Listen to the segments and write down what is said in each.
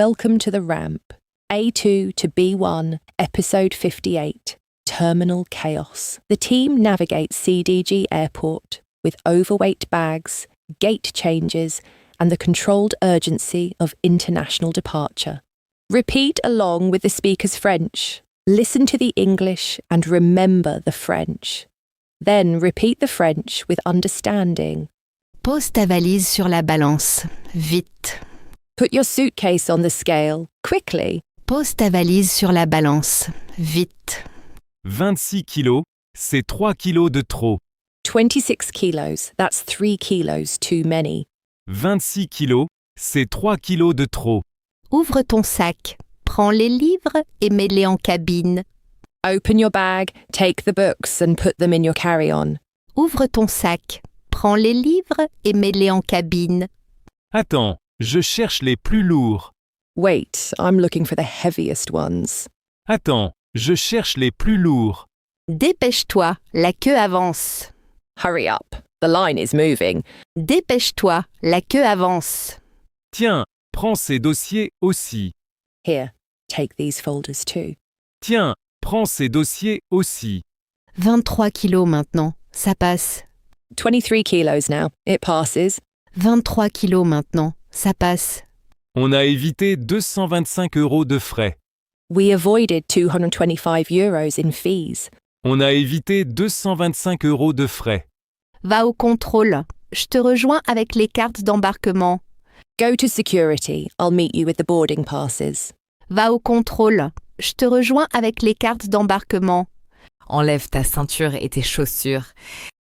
Welcome to the ramp. A2 to B1, episode 58, Terminal Chaos. The team navigates CDG Airport with overweight bags, gate changes, and the controlled urgency of international departure. Repeat along with the speaker's French. Listen to the English and remember the French. Then repeat the French with understanding. Pose ta valise sur la balance. Vite. Put your suitcase on the scale, quickly. Pose ta valise sur la balance. Vite. 26 kilos, c'est 3 kilos de trop. 26 kilos, that's 3 kilos too many. 26 kilos, c'est 3 kilos de trop. Ouvre ton sac. Prends les livres et mets-les en cabine. Open your bag, take the books and put them in your carry-on. Ouvre ton sac. Prends les livres et mets-les en cabine. Attends, je cherche les plus lourds. Wait, I'm looking for the heaviest ones. Attends, je cherche les plus lourds. Dépêche-toi, la queue avance. Hurry up, the line is moving. Dépêche-toi, la queue avance. Tiens, prends ces dossiers aussi. Here, take these folders too. Tiens, prends ces dossiers aussi. 23 kilos maintenant, ça passe. 23 kilos now, it passes. 23 kilos maintenant, ça passe. On a évité 225 € de frais. We avoided €225 in fees. On a évité 225 € de frais. Va au contrôle. Je te rejoins avec les cartes d'embarquement. Go to security, I'll meet you with the boarding passes. Va au contrôle. Je te rejoins avec les cartes d'embarquement. Enlève ta ceinture et tes chaussures.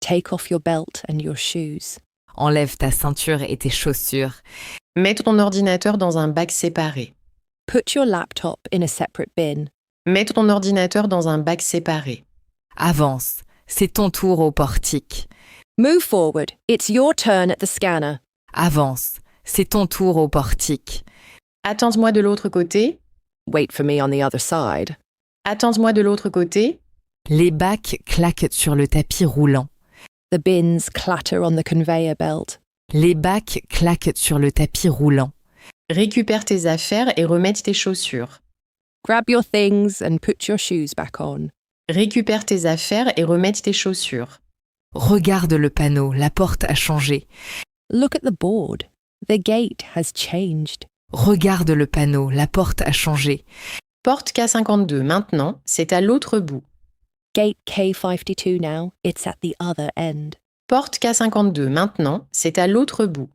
Take off your belt and your shoes. Enlève ta ceinture et tes chaussures. Mets ton ordinateur dans un bac séparé. Put your laptop in a separate bin. Mets ton ordinateur dans un bac séparé. Avance, c'est ton tour au portique. Move forward, it's your turn at the scanner. Avance, c'est ton tour au portique. Attends-moi de l'autre côté. Wait for me on the other side. Attends-moi de l'autre côté. Les bacs claquent sur le tapis roulant. The bins clatter on the conveyor belt. Les bacs claquent sur le tapis roulant. Récupère tes affaires et remets tes chaussures. Grab your things and put your shoes back on. Récupère tes affaires et remets tes chaussures. Regarde le panneau, la porte a changé. Look at the board. The gate has changed. Regarde le panneau, la porte a changé. Porte K52 maintenant, c'est à l'autre bout. Gate K52 now, it's at the other end. Porte K52 maintenant, c'est à l'autre bout.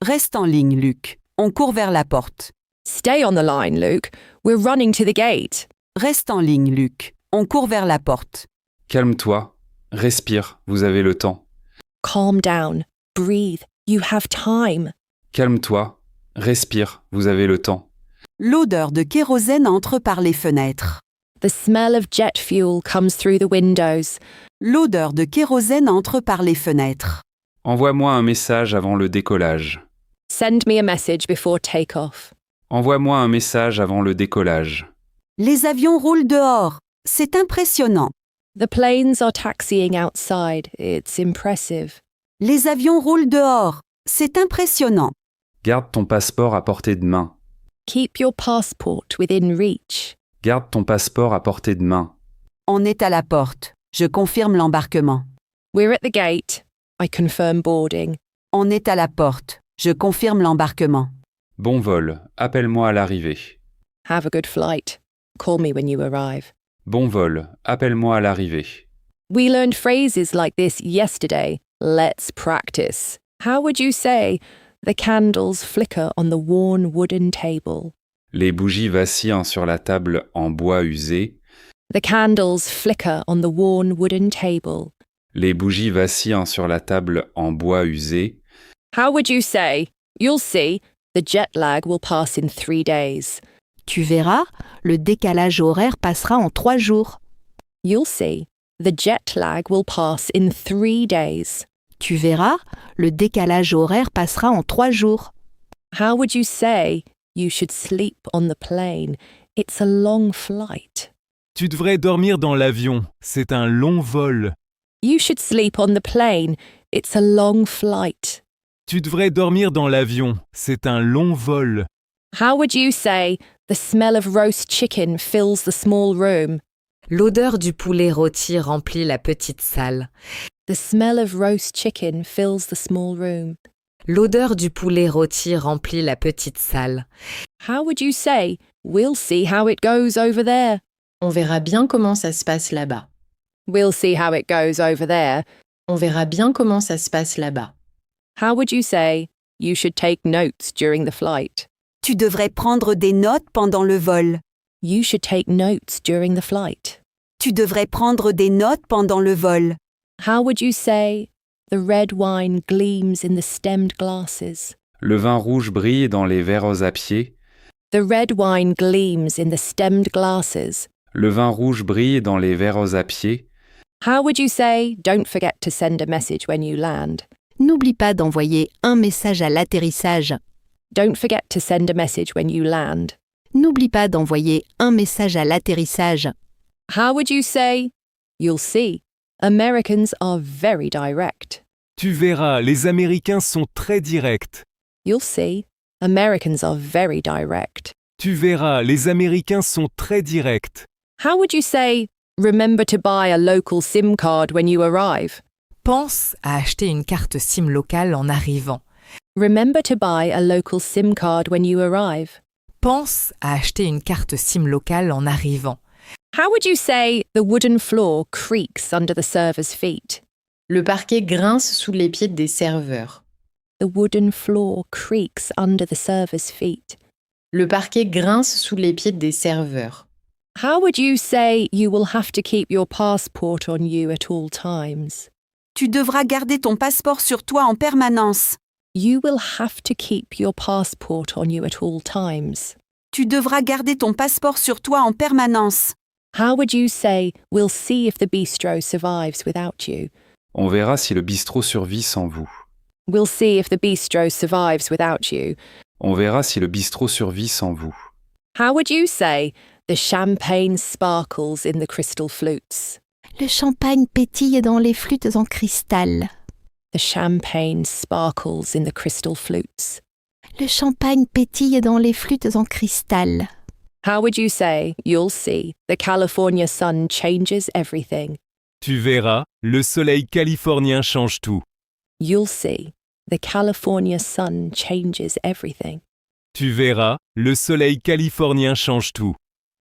Reste en ligne, Luc. On court vers la porte. Stay on the line, Luke. We're running to the gate. Reste en ligne, Luc. On court vers la porte. Calme-toi. Respire, vous avez le temps. Calm down. Breathe. You have time. Calme-toi. Respire, vous avez le temps. L'odeur de kérosène entre par les fenêtres. The smell of jet fuel comes through the windows. L'odeur de kérosène entre par les fenêtres. Envoie-moi un message avant le décollage. Send me a message before takeoff. Envoie-moi un message avant le décollage. Les avions roulent dehors. C'est impressionnant. The planes are taxiing outside. It's impressive. Les avions roulent dehors. C'est impressionnant. Garde ton passeport à portée de main. Keep your passport within reach. Garde ton passeport à portée de main. On est à la porte. Je confirme l'embarquement. We're at the gate. I confirm boarding. On est à la porte. Je confirme l'embarquement. Bon vol. Appelle-moi à l'arrivée. Have a good flight. Call me when you arrive. Bon vol. Appelle-moi à l'arrivée. We learned phrases like this yesterday. Let's practice. How would you say, the candles flicker on the worn wooden table? Les bougies vacillent sur la table en bois usé. The candles flicker on the worn wooden table. Les bougies vacillent sur la table en bois usé. How would you say, you'll see, the jet lag will pass in 3 days. Tu verras, le décalage horaire passera en 3 jours. You'll see, the jet lag will pass in 3 days. Tu verras, le décalage horaire passera en 3 jours. How would you say, you should sleep on the plane? It's a long flight. Tu devrais dormir dans l'avion, c'est un long vol. You should sleep on the plane. It's a long flight. Tu devrais dormir dans l'avion, c'est un long vol. How would you say, the smell of roast chicken fills the small room? L'odeur du poulet rôti remplit la petite salle. The smell of roast chicken fills the small room. L'odeur du poulet rôti remplit la petite salle. How would you say, we'll see how it goes over there? On verra bien comment ça se passe là-bas. We'll see how it goes over there. On verra bien comment ça se passe là-bas. How would you say, you should take notes during the flight? Tu devrais prendre des notes pendant le vol. You should take notes during the flight. Tu devrais prendre des notes pendant le vol. How would you say, the red wine gleams in the stemmed glasses? Le vin rouge brille dans les verres à pied. The red wine gleams in the stemmed glasses. Le vin rouge brille dans les verres à pied. How would you say, don't forget to send a message when you land? N'oublie pas d'envoyer un message à l'atterrissage. Don't forget to send a message when you land. N'oublie pas d'envoyer un message à l'atterrissage. How would you say, you'll see, Americans are very direct. Tu verras, les Américains sont très directs. You'll see, Americans are very direct. Tu verras, les Américains sont très directs. How would you say, remember to buy a local SIM card when you arrive? Pense à acheter une carte SIM locale en arrivant. Remember to buy a local SIM card when you arrive. Pense à acheter une carte SIM locale en arrivant. How would you say, the wooden floor creaks under the server's feet? Le parquet grince sous les pieds des serveurs. The wooden floor creaks under the server's feet. Le parquet grince sous les pieds des serveurs. How would you say, you will have to keep your passport on you at all times? Tu devras garder ton passeport sur toi en permanence. You will have to keep your passport on you at all times. Tu devras garder ton passeport sur toi en permanence. How would you say, we'll see if the bistro survives without you? On verra si le bistrot survit sans vous. We'll see if the bistro survives without you. On verra si le bistrot survit sans vous. How would you say, the champagne sparkles in the crystal flutes? Le champagne pétille dans les flûtes en cristal. The champagne sparkles in the crystal flutes. Le champagne pétille dans les flûtes en cristal. How would you say, you'll see, the California sun changes everything? Tu verras, le soleil californien change tout. You'll see, the California sun changes everything. Tu verras, le soleil californien change tout.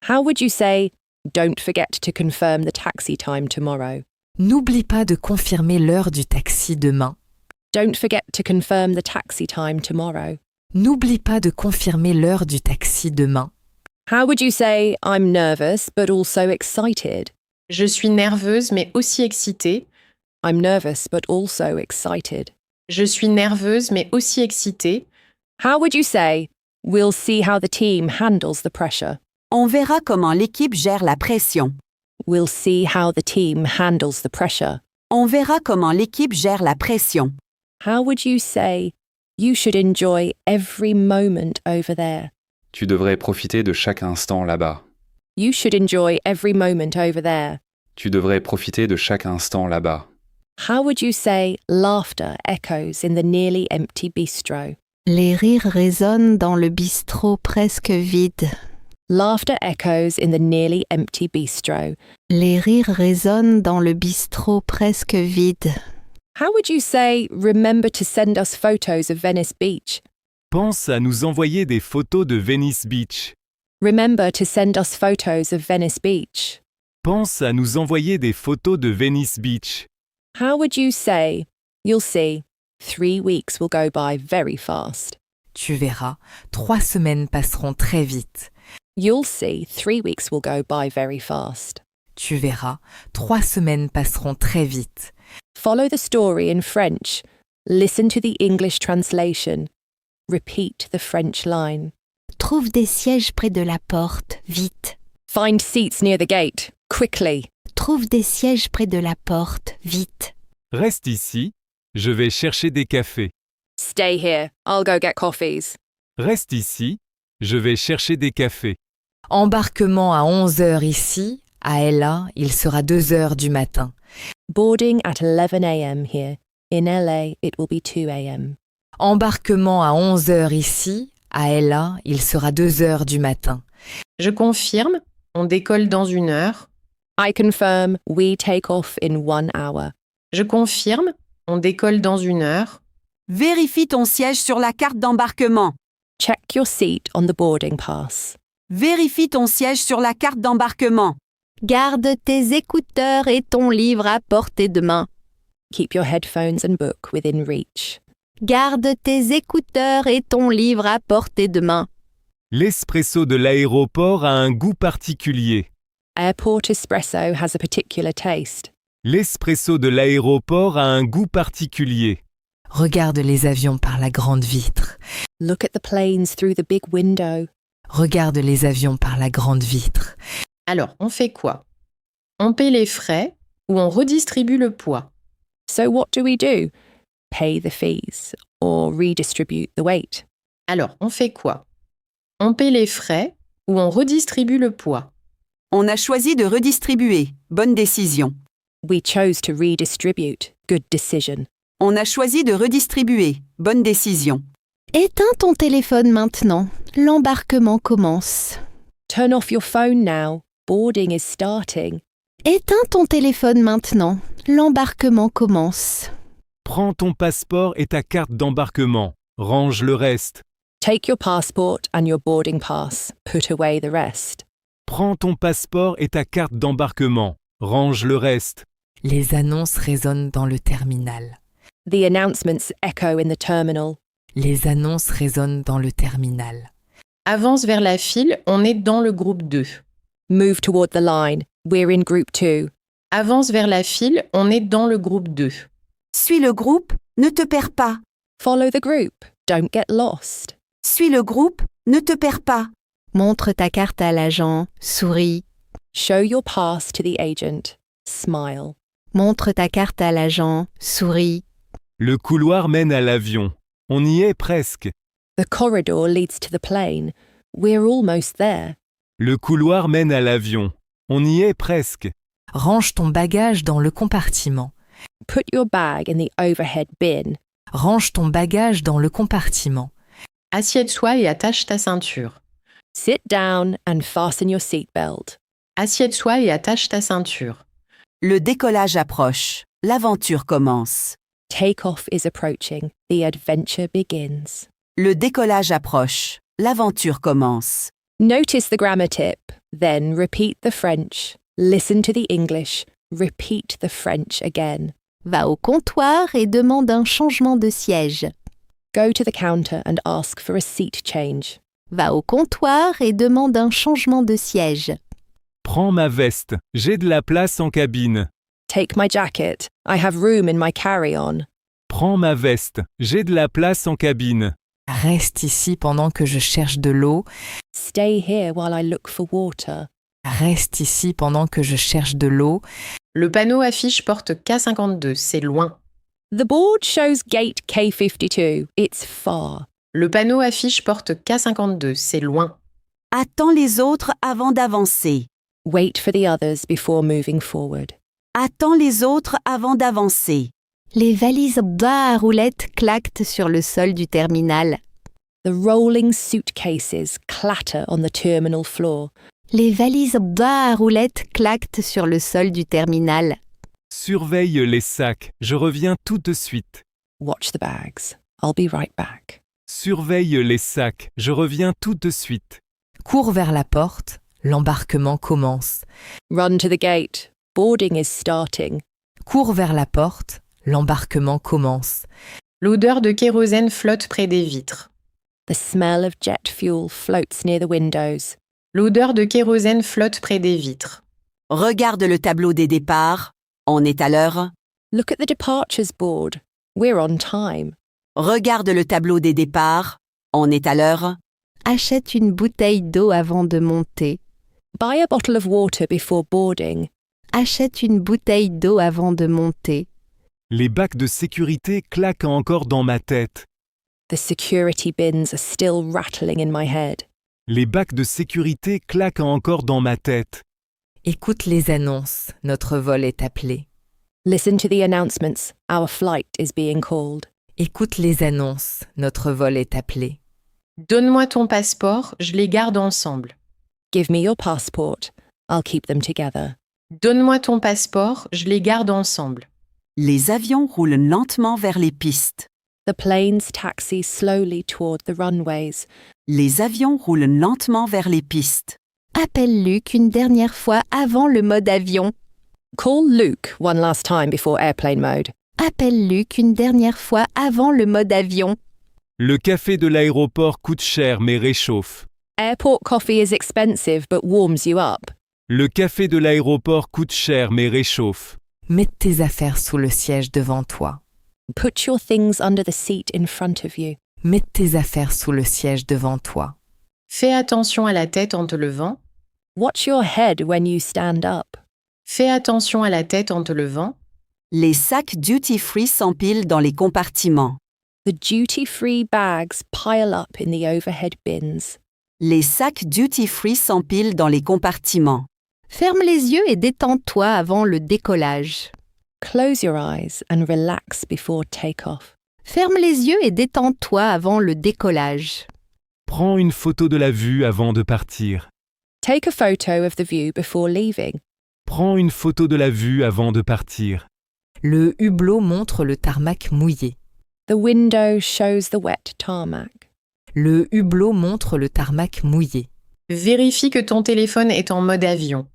How would you say, don't forget to confirm the taxi time tomorrow? N'oublie pas de confirmer l'heure du taxi demain. Don't forget to confirm the taxi time tomorrow. N'oublie pas de confirmer l'heure du taxi demain. How would you say, I'm nervous but also excited? Je suis nerveuse mais aussi excitée. I'm nervous but also excited. Je suis nerveuse mais aussi excitée. How would you say, we'll see how the team handles the pressure? On verra comment l'équipe gère la pression. We'll see how the team handles the pressure. On verra comment l'équipe gère la pression. How would you say, you should enjoy every moment over there? Tu devrais profiter de chaque instant là-bas. You should enjoy every moment over there. Tu devrais profiter de chaque instant là-bas. How would you say, laughter echoes in the nearly empty bistro? Les rires résonnent dans le bistrot presque vide. Laughter echoes in the nearly empty bistro. Les rires résonnent dans le bistrot presque vide. How would you say, remember to send us photos of Venice Beach? Pense à nous envoyer des photos de Venice Beach. Remember to send us photos of Venice Beach. Pense à nous envoyer des photos de Venice Beach. How would you say, you'll see, 3 weeks will go by very fast. Tu verras, 3 semaines passeront très vite. You'll see, 3 weeks will go by very fast. Tu verras, 3 semaines passeront très vite. Follow the story in French. Listen to the English translation. Repeat the French line. Trouve des sièges près de la porte, vite. Find seats near the gate, quickly. Trouve des sièges près de la porte, vite. Reste ici, je vais chercher des cafés. Stay here, I'll go get coffees. Reste ici, je vais chercher des cafés. Embarquement à 11h ici, à LA, il sera 2h du matin. Boarding at 11 a.m. here. In LA, it will be 2 a.m. Embarquement à 11h ici, À Ella, il sera 2 heures du matin. Je confirme, on décolle dans 1 heure. I confirm we take off in 1 hour. Je confirme, on décolle dans 1 heure. Vérifie ton siège sur la carte d'embarquement. Check your seat on the boarding pass. Vérifie ton siège sur la carte d'embarquement. Garde tes écouteurs et ton livre à portée de main. Keep your headphones and book within reach. Garde tes écouteurs et ton livre à portée de main. L'espresso de l'aéroport a un goût particulier. Airport espresso has a particular taste. L'espresso de l'aéroport a un goût particulier. Regarde les avions par la grande vitre. Look at the planes through the big window. Regarde les avions par la grande vitre. Alors, on fait quoi? On paie les frais ou on redistribue le poids? So what do we do? Pay the fees or redistribute the weight? Alors, on fait quoi? On paie les frais ou on redistribue le poids? On a choisi de redistribuer. Bonne décision. We chose to redistribute. Good decision. On a choisi de redistribuer. Bonne décision. Éteins ton téléphone maintenant. L'embarquement commence. Turn off your phone now. Boarding is starting. Éteins ton téléphone maintenant. L'embarquement commence. Prends ton passeport et ta carte d'embarquement. Range le reste. Take your passport and your boarding pass. Put away the rest. Prends ton passeport et ta carte d'embarquement. Range le reste. Les annonces résonnent dans le terminal. The announcements echo in the terminal. Les annonces résonnent dans le terminal. Avance vers la file, on est dans le groupe 2. Move toward the line. We're in group 2. Avance vers la file, on est dans le groupe 2. Suis le groupe, ne te perds pas. Follow the group. Don't get lost. Suis le groupe, ne te perds pas. Montre ta carte à l'agent. Souris. Show your pass to the agent. Smile. Montre ta carte à l'agent. Souris. Le couloir mène à l'avion. On y est presque. The corridor leads to the plane. We're almost there. Le couloir mène à l'avion. On y est presque. Range ton bagage dans le compartiment. Put your bag in the overhead bin. Range ton bagage dans le compartiment. Assieds-toi et attache ta ceinture. Sit down and fasten your seatbelt. Assieds-toi et attache ta ceinture. Le décollage approche. L'aventure commence. Takeoff is approaching. The adventure begins. Le décollage approche. L'aventure commence. Notice the grammar tip, then repeat the French. Listen to the English. Repeat the French again. Va au comptoir et demande un changement de siège. Go to the counter and ask for a seat change. Va au comptoir et demande un changement de siège. Prends ma veste. J'ai de la place en cabine. Take my jacket. I have room in my carry-on. Prends ma veste. J'ai de la place en cabine. Reste ici pendant que je cherche de l'eau. Stay here while I look for water. Reste ici pendant que je cherche de l'eau. Le panneau affiche porte K52, c'est loin. The board shows gate K52. It's far. Le panneau affiche porte K52, c'est loin. Attends les autres avant d'avancer. Wait for the others before moving forward. Attends les autres avant d'avancer. Les valises bas à roulettes claquent sur le sol du terminal. The rolling suitcases clatter on the terminal floor. Les valises bas à roulettes claquent sur le sol du terminal. Surveille les sacs. Je reviens tout de suite. Watch the bags. I'll be right back. Surveille les sacs. Je reviens tout de suite. Cours vers la porte. L'embarquement commence. Run to the gate. Boarding is starting. Cours vers la porte. L'embarquement commence. L'odeur de kérosène flotte près des vitres. The smell of jet fuel floats near the windows. L'odeur de kérosène flotte près des vitres. Regarde le tableau des départs. On est à l'heure. Look at the departures board. We're on time. Regarde le tableau des départs. On est à l'heure. Achète une bouteille d'eau avant de monter. Buy a bottle of water before boarding. Achète une bouteille d'eau avant de monter. Les bacs de sécurité claquent encore dans ma tête. The security bins are still rattling in my head. Les bacs de sécurité claquent encore dans ma tête. Écoute les annonces. Notre vol est appelé. Listen to the announcements. Our flight is being called. Écoute les annonces. Notre vol est appelé. Donne-moi ton passeport, je les garde ensemble. Give me your passport. I'll keep them together. Donne-moi ton passeport, je les garde ensemble. Les avions roulent lentement vers les pistes. The planes taxi slowly toward the runways. Les avions roulent lentement vers les pistes. Appelle Luc une dernière fois avant le mode avion. Call Luke one last time before airplane mode. Appelle Luc une dernière fois avant le mode avion. Le café de l'aéroport coûte cher mais réchauffe. Airport coffee is expensive but warms you up. Le café de l'aéroport coûte cher mais réchauffe. Mets tes affaires sous le siège devant toi. Put your things under the seat in front of you. Mets tes affaires sous le siège devant toi. Fais attention à la tête en te levant. Watch your head when you stand up. Fais attention à la tête en te levant. Les sacs duty-free s'empilent dans les compartiments. The duty-free bags pile up in the overhead bins. Les sacs duty-free s'empilent dans les compartiments. Ferme les yeux et détends-toi avant le décollage. Close your eyes and relax before takeoff. Ferme les yeux et détends-toi avant le décollage. Prends une photo de la vue avant de partir. Take a photo of the view before leaving. Prends une photo de la vue avant de partir. Le hublot montre le tarmac mouillé. The window shows the wet tarmac. Le hublot montre le tarmac mouillé. Vérifie que ton téléphone est en mode avion.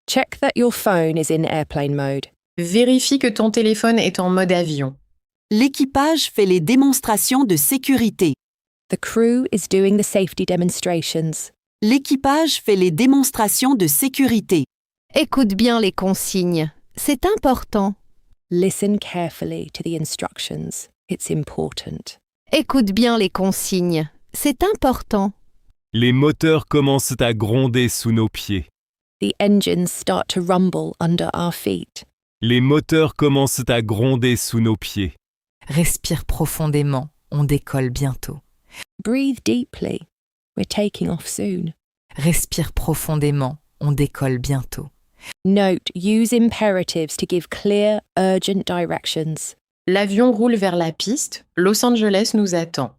Check that your phone is in airplane mode. Vérifie que ton téléphone est en mode avion. L'équipage fait les démonstrations de sécurité. The crew is doing the safety demonstrations. L'équipage fait les démonstrations de sécurité. Écoute bien les consignes. C'est important. Listen carefully to the instructions. It's important. Écoute bien les consignes. C'est important. Les moteurs commencent à gronder sous nos pieds. The engines start to rumble under our feet. Les moteurs commencent à gronder sous nos pieds. Respire profondément, on décolle bientôt. Breathe deeply. We're taking off soon. Respire profondément, on décolle bientôt. Note, use imperatives to give clear, urgent directions. L'avion roule vers la piste. Los Angeles nous attend.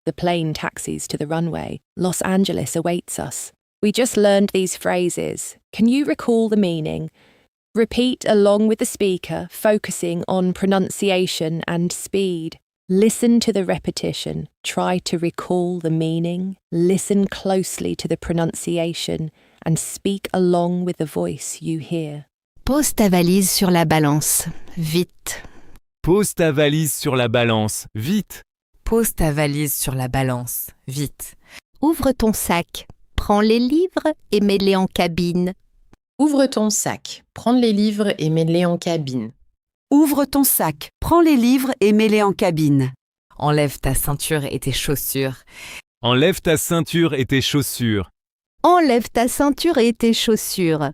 The plane taxis to the runway. Los Angeles awaits us. We just learned these phrases. Can you recall the meaning? Repeat along with the speaker, focusing on pronunciation and speed. Listen to the repetition. Try to recall the meaning. Listen closely to the pronunciation and speak along with the voice you hear. Pose ta valise sur la balance. Vite. Pose ta valise sur la balance, vite. Pose ta valise sur la balance, vite. Ouvre ton sac. Prends les livres et mets-les en cabine. Ouvre ton sac. Prends les livres et mets-les en cabine. Ouvre ton sac, prends les livres et mets-les en cabine. Enlève ta ceinture et tes chaussures. Enlève ta ceinture et tes chaussures. Enlève ta ceinture et tes chaussures.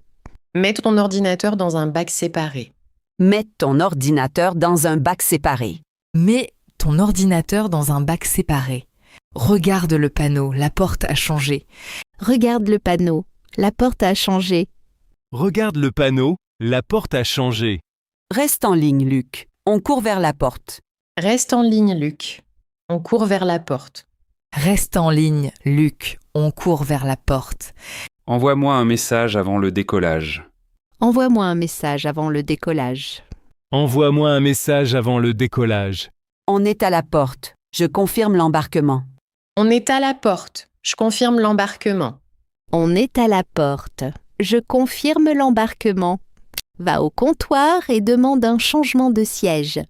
Mets ton ordinateur dans un bac séparé. Mets ton ordinateur dans un bac séparé. Mets ton ordinateur dans un bac séparé. Regarde le panneau, la porte a changé. Regarde le panneau. La porte a changé. Regarde le panneau, la porte a changé. Reste en ligne, Luc. On court vers la porte. Reste en ligne, Luc. On court vers la porte. Reste en ligne, Luc. On court vers la porte. Envoie-moi un message avant le décollage. Envoie-moi un message avant le décollage. Envoie-moi un message avant le décollage. On est à la porte. Je confirme l'embarquement. On est à la porte. Je confirme l'embarquement. On est à la porte. Je confirme l'embarquement. Va au comptoir et demande un changement de siège.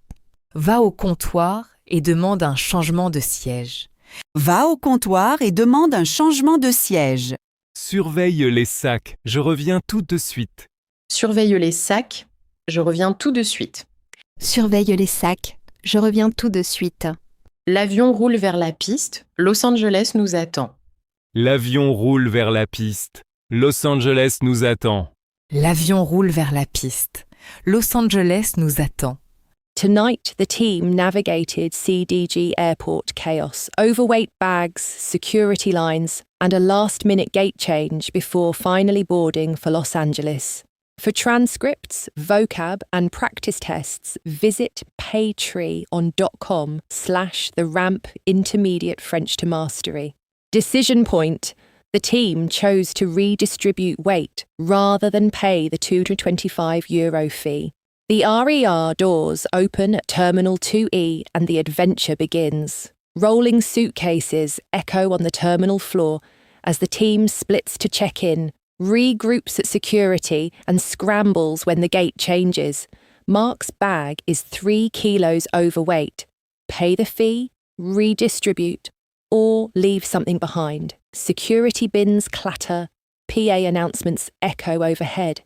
Va au comptoir et demande un changement de siège. Va au comptoir et demande un changement de siège. Surveille les sacs, je reviens tout de suite. Surveille les sacs. Je reviens tout de suite. Surveille les sacs. Je reviens tout de suite. L'avion roule vers la piste. Los Angeles nous attend. L'avion roule vers la piste. Los Angeles nous attend. L'avion roule vers la piste. Los Angeles nous attend. Tonight, the team navigated CDG airport chaos, overweight bags, security lines, and a last-minute gate change before finally boarding for Los Angeles. For transcripts, vocab, and practice tests, visit patreon.com/the ramp intermediate French to mastery. Decision point. The team chose to redistribute weight rather than pay the €225 fee. The RER doors open at Terminal 2E and the adventure begins. Rolling suitcases echo on the terminal floor as the team splits to check in, regroups at security and scrambles when the gate changes. Mark's bag is 3 kilos overweight. Pay the fee, redistribute, or leave something behind. Security bins clatter, PA announcements echo overhead,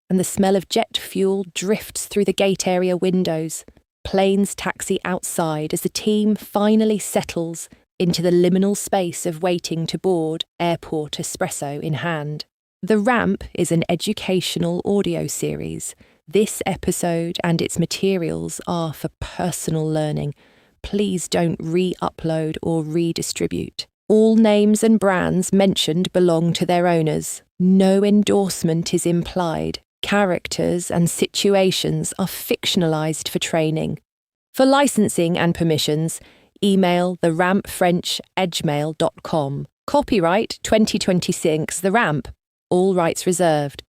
and the smell of jet fuel drifts through the gate area windows. Planes taxi outside as the team finally settles into the liminal space of waiting to board, airport espresso in hand. The Ramp is an educational audio series. This episode and its materials are for personal learning. Please don't re-upload or redistribute. All names and brands mentioned belong to their owners. No endorsement is implied. Characters and situations are fictionalized for training. For licensing and permissions, email therampfrench@gmail.com. Copyright 2026 The Ramp. All rights reserved.